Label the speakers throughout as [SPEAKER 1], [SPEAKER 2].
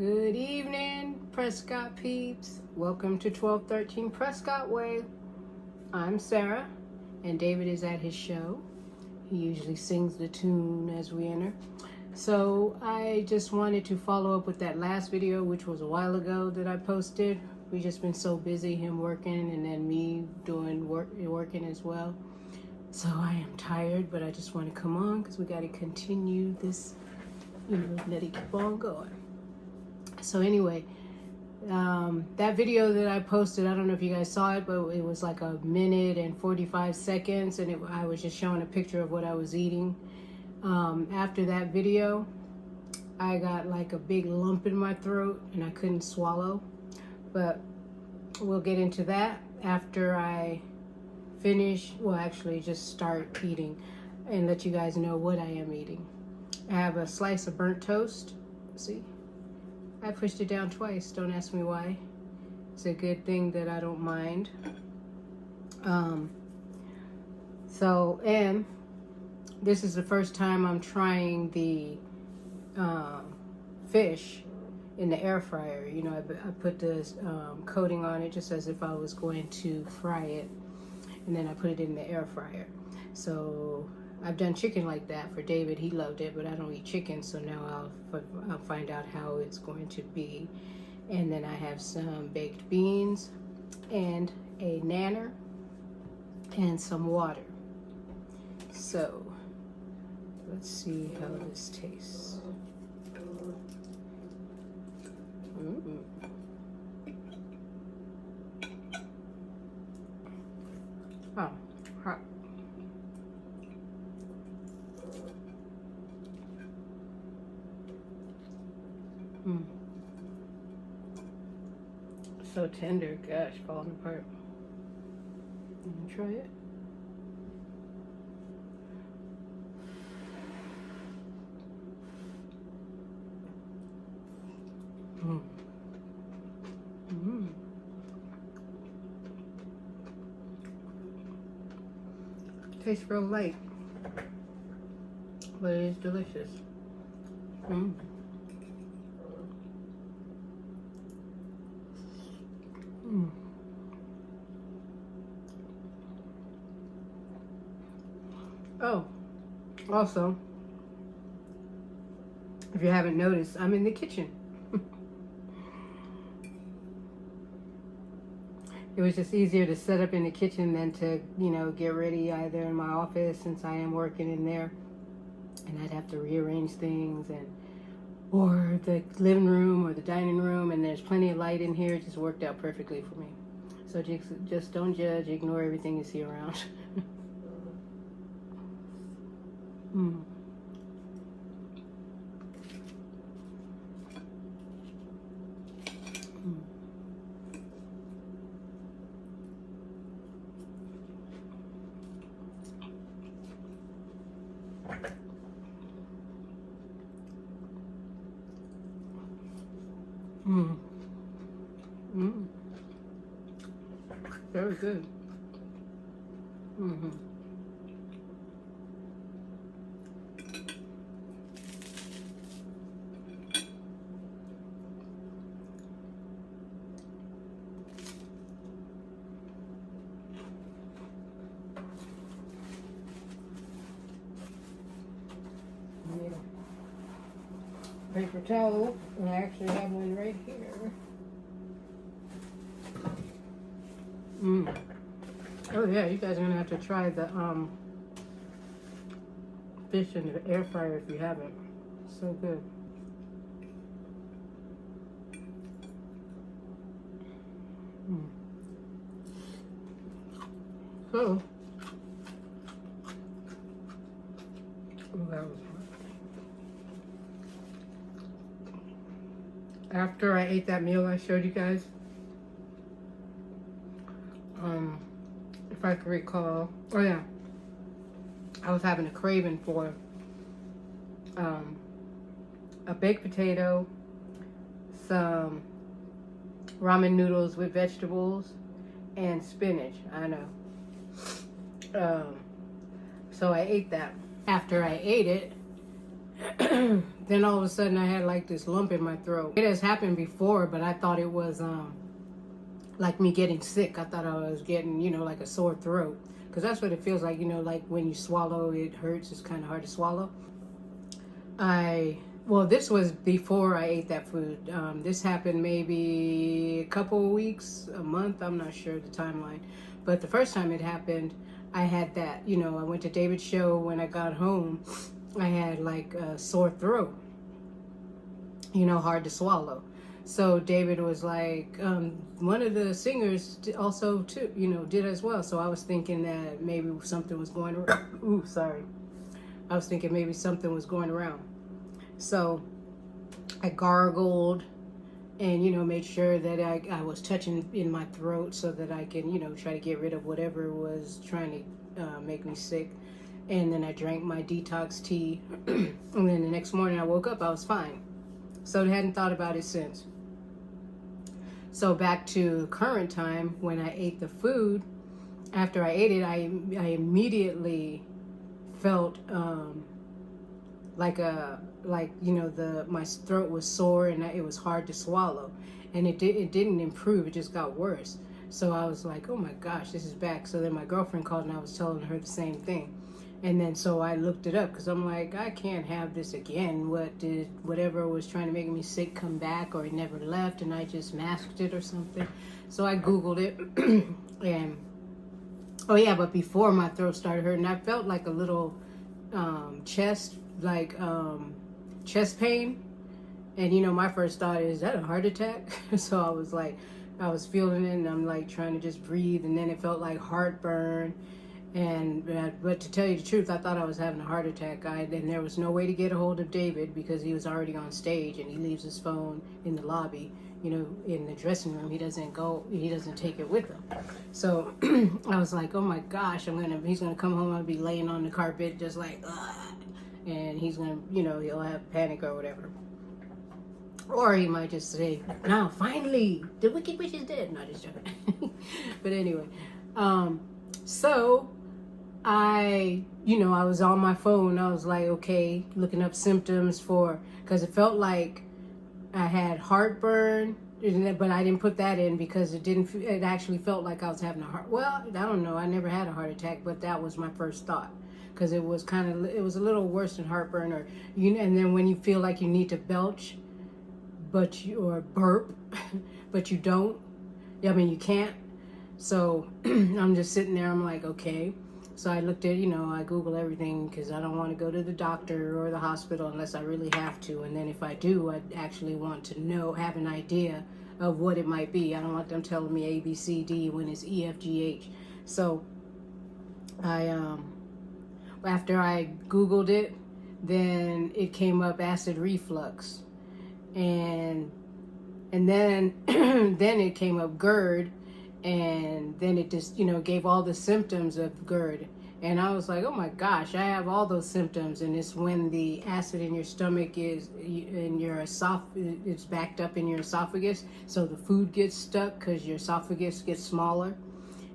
[SPEAKER 1] Good evening, Prescott peeps. Welcome to 1213 Prescott Way. I'm Sarah, and David is at his show. He usually sings the tune as we enter. So I just wanted to follow up with that last video, which was a while ago that I posted. We've just been so busy, him working and then me doing working as well. So I am tired, but I just want to come on because we got to continue this, let it keep on going. So anyway, that video that I posted, I don't know if you guys saw it, but it was like a minute and 45 seconds, and I was just showing a picture of what I was eating. After that video, I got like a big lump in my throat and I couldn't swallow, but we'll get into that after I finish, well actually just start eating and let you guys know what I am eating. I have a slice of burnt toast. See? I pushed it down twice. Don't ask me why. It's a good thing that I don't mind. And this is the first time I'm trying the fish in the air fryer. You know, I put this coating on it just as if I was going to fry it, and then I put it in the air fryer. So I've done chicken like that for David. He loved it, but I don't eat chicken, so now I'll find out how it's going to be. And then I have some baked beans and a nanner and some water. So let's see how this tastes. Oh, hot. So tender, gosh, falling apart. You can try it. Tastes real light, but it is delicious. Oh, also, if you haven't noticed, I'm in the kitchen. It was just easier to set up in the kitchen than to, get ready either in my office, since I am working in there, and I'd have to rearrange things, or the living room or the dining room, and there's plenty of light in here. It just worked out perfectly for me. So just don't judge, ignore everything you see around. Very good. Paper towel, and I actually have one right here. Oh yeah, you guys are gonna have to try the fish in the air fryer if you haven't. So good. So that was after I ate that meal I showed you guys, if I could recall, oh yeah, I was having a craving for a baked potato, some ramen noodles with vegetables, and spinach. I know. So I ate that. After I ate it, Then all of a sudden I had like this lump in my throat. It has happened before, but I thought it was like me getting sick. I thought I was getting, like a sore throat. Because that's what it feels like, like when you swallow, it hurts. It's kind of hard to swallow. Well, this was before I ate that food. This happened maybe a couple of weeks, a month, I'm not sure the timeline. But the first time it happened, I had that, I went to David's show. When I got home, I had like a sore throat, hard to swallow. So David was like, one of the singers also too, did as well. So I was thinking that maybe something was going around. Ooh, sorry. I was thinking maybe something was going around. So I gargled and, made sure that I was touching in my throat so that I can, try to get rid of whatever was trying to make me sick. And then I drank my detox tea. And then the next morning I woke up, I was fine. So I hadn't thought about it since. So back to current time, when I ate the food, after I ate it, I immediately felt my throat was sore and it was hard to swallow, and it didn't improve. It just got worse. So I was like, oh my gosh, this is back. So then my girlfriend called and I was telling her the same thing. And then so I looked it up because I'm like, I can't have this again. Whatever was trying to make me sick come back, or it never left and I just masked it or something? So I Googled it and oh yeah, but before my throat started hurting, I felt like a little chest pain. And my first thought is that a heart attack? So I was feeling it and I'm like trying to just breathe, and then it felt like heartburn. And but to tell you the truth, I thought I was having a heart attack. And there was no way to get a hold of David because he was already on stage and he leaves his phone in the lobby, in the dressing room. He doesn't take it with him. So I was like, oh my gosh, he's gonna come home. I'll be laying on the carpet just like, ugh. And he's gonna, he'll have panic or whatever. Or he might just say, now finally, the Wicked Witch is dead. No, just joking. But anyway, so I was on my phone. I was like, okay, looking up symptoms because it felt like I had heartburn, but I didn't put that in because it actually felt like I was having a heart. Well, I don't know. I never had a heart attack, but that was my first thought because it was a little worse than heartburn, and then when you feel like you need to belch, or burp, but you don't. I mean, you can't. So I'm just sitting there. I'm like, okay. So I looked at, I Google everything because I don't want to go to the doctor or the hospital unless I really have to. And then if I do, I actually want to have an idea of what it might be. I don't want them telling me A, B, C, D when it's E, F, G, H. So after I Googled it, then it came up acid reflux. And then then it came up GERD. And then it just, gave all the symptoms of GERD. And I was like, oh my gosh, I have all those symptoms. And it's when the acid in your stomach it's backed up in your esophagus. So the food gets stuck because your esophagus gets smaller.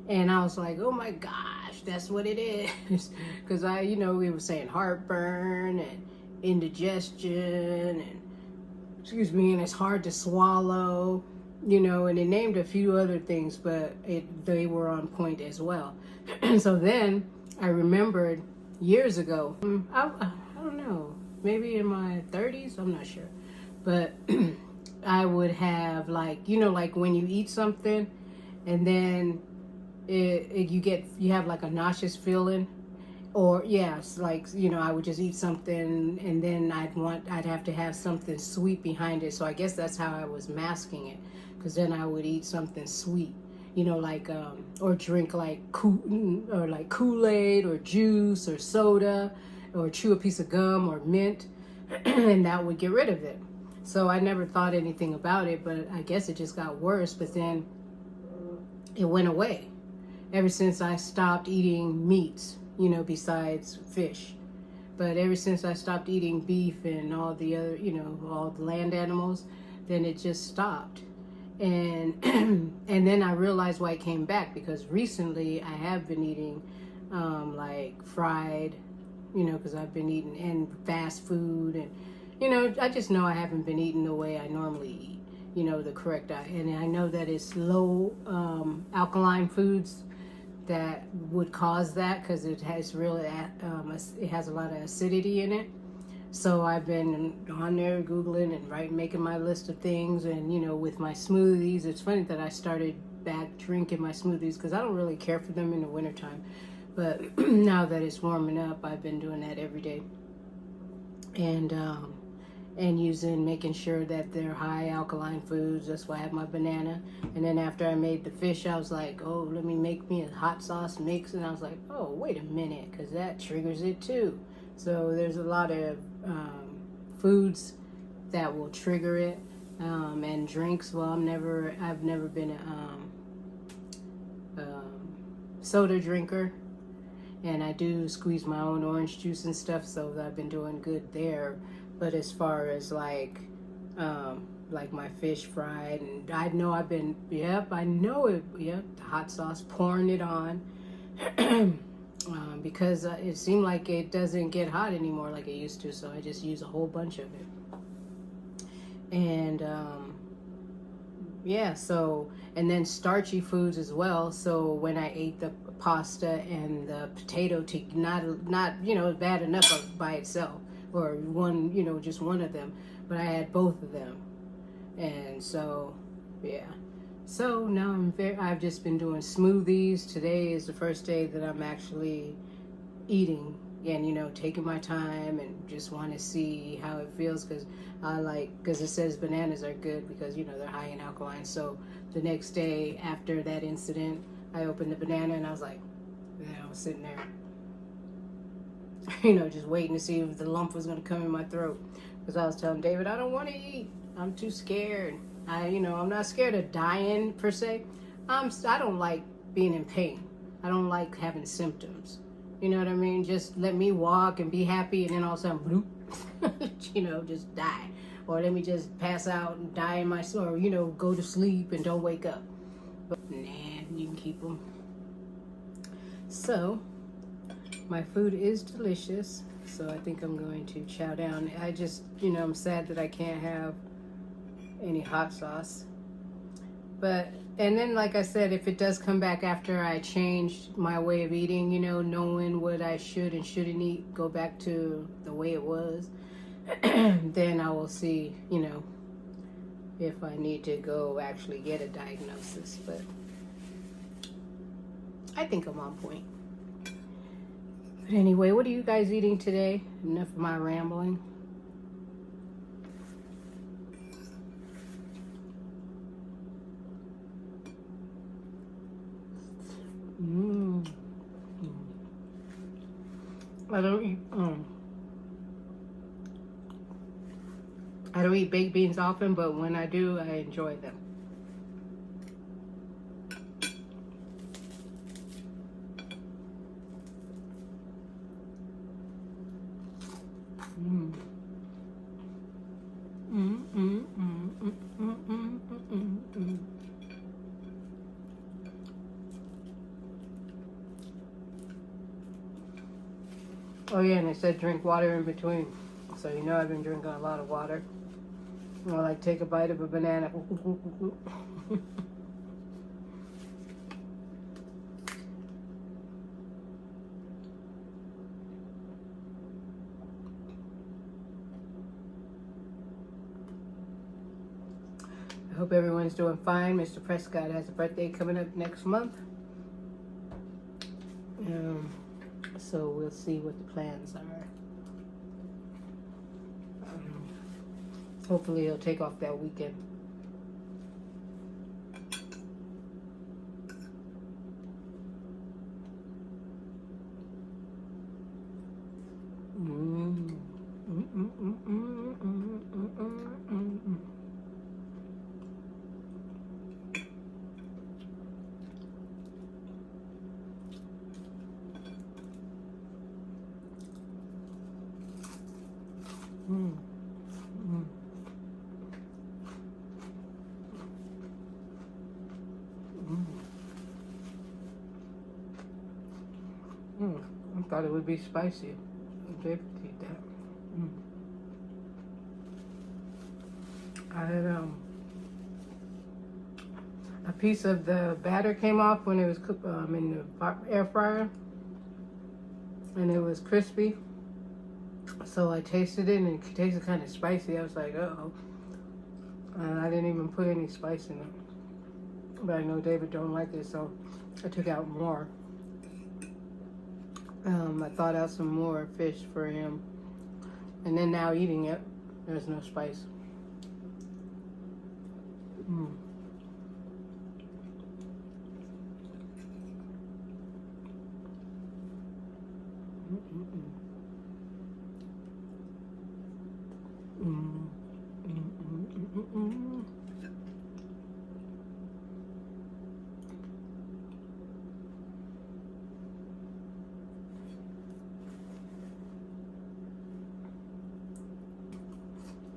[SPEAKER 1] And I was like, oh my gosh, that's what it is. Because we were saying heartburn and indigestion and it's hard to swallow. And it named a few other things, but they were on point as well. So then I remembered years ago, I don't know, maybe in my 30s, I'm not sure. But I would have like when you eat something and then you have like a nauseous feeling. Or yes, like, I would just eat something and then I'd have to have something sweet behind it. So I guess that's how I was masking it. Because then I would eat something sweet, or drink like Kool-Aid or juice or soda, or chew a piece of gum or mint, and that would get rid of it. So I never thought anything about it, but I guess it just got worse. But then it went away ever since I stopped eating meats, besides fish. But ever since I stopped eating beef and all the other, all the land animals, then it just stopped. And and then I realized why it came back, because recently I have been eating like fried because I've been eating and fast food, and I just know I haven't been eating the way I normally eat, the correct diet. And I know that it's low alkaline foods that would cause that, because it has it has a lot of acidity in it. So I've been on there Googling and making my list of things, and with my smoothies, it's funny that I started back drinking my smoothies because I don't really care for them in the wintertime. But now that it's warming up, I've been doing that every day. And making sure that they're high alkaline foods. That's why I have my banana. And then after I made the fish, I was like, oh, let me make me a hot sauce mix. And I was like, oh, wait a minute, because that triggers it too. So there's a lot of foods that will trigger it, and drinks. Well, I've never been a soda drinker, and I do squeeze my own orange juice and stuff, so I've been doing good there. But as far as like my fish fried, and I know I've been, the hot sauce, pouring it on, because it seemed like it doesn't get hot anymore like it used to, so I just use a whole bunch of it. And and then starchy foods as well. So when I ate the pasta and the potato, not bad enough by itself, or one, just one of them, but I had both of them. And so so now I've just been doing smoothies. Today is the first day that I'm actually eating and taking my time, and just want to see how it feels, because it says bananas are good because they're high in alkaline. So the next day after that incident, I opened the banana and I was like, I was sitting there just waiting to see if the lump was going to come in my throat, because I was telling David, I don't want to eat, I'm too scared. I'm not scared of dying per se. I don't like being in pain. I don't like having symptoms. You know what I mean? Just let me walk and be happy, and then all of a sudden, bloop, just die. Or let me just pass out and die in my or go to sleep and don't wake up. But nah, you can keep them. So my food is delicious, so I think I'm going to chow down. I just, I'm sad that I can't have any hot sauce. And then, like I said, if it does come back after I changed my way of eating, knowing what I should and shouldn't eat, go back to the way it was, then I will see, if I need to go actually get a diagnosis. But I think I'm on point. But anyway, what are you guys eating today? Enough of my rambling. I don't eat baked beans often, but when I do, I enjoy them. Oh yeah, and it said drink water in between. So I've been drinking a lot of water. Or take a bite of a banana. I hope everyone's doing fine. Mr. Prescott has a birthday coming up next month. So we'll see what the plans are. Hopefully he'll take off that weekend. I thought it would be spicy. David could eat that. I had a piece of the batter came off when it was cooked in the air fryer, and it was crispy. So I tasted it, and it tasted kind of spicy. I was like, uh-oh. And I didn't even put any spice in it. But I know David don't like it, so I took out more. I thawed out some more fish for him. And then now eating it, there's no spice.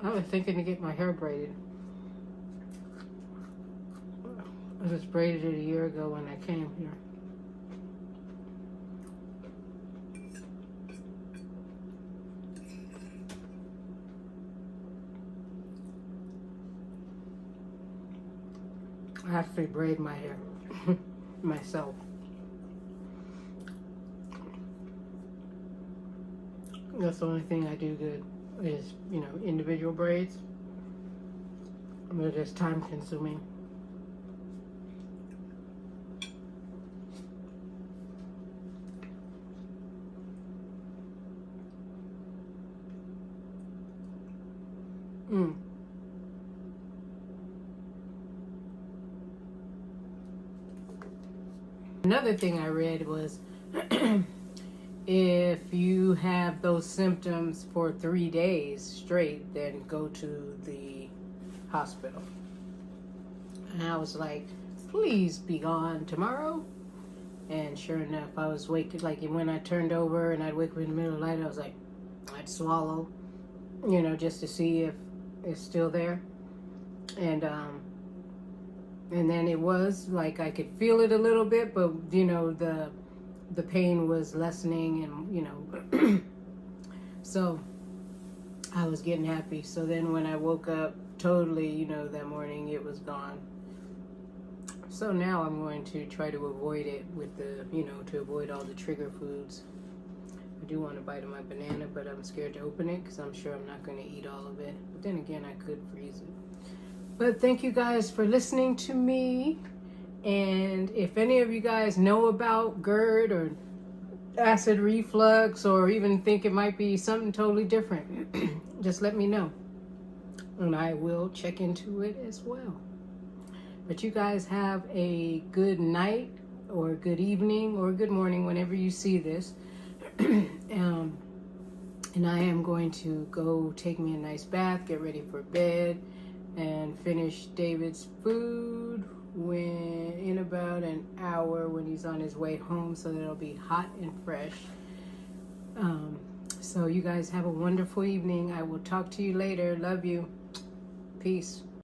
[SPEAKER 1] I was thinking to get my hair braided. I was braided it a year ago when I came here. I actually braid my hair myself. That's the only thing I do good is, you know, individual braids. They're just time consuming. Another thing I read was if you have those symptoms for 3 days straight, then go to the hospital. And I was like, please be gone tomorrow. And sure enough, I was waking, like when I turned over and I'd wake up in the middle of the night, I was like, I'd swallow, you know, just to see if it's still there. And then it was like I could feel it a little bit, but you know, the pain was lessening, and you know, so I was getting happy. So then when I woke up totally, you know, that morning, it was gone. So now I'm going to try to avoid it with the, you know, to avoid all the trigger foods. I do want to bite of my banana, but I'm scared to open it because I'm sure I'm not going to eat all of it. But then again, I could freeze it. But thank you guys for listening to me. And if any of you guys know about GERD or acid reflux, or even think it might be something totally different, just let me know. And I will check into it as well. But you guys have a good night, or good evening, or good morning whenever you see this. And I am going to go take me a nice bath, get ready for bed, and finish David's food in about an hour when he's on his way home, so that it'll be hot and fresh. So you guys have a wonderful evening. I will talk to you later. Love you. Peace.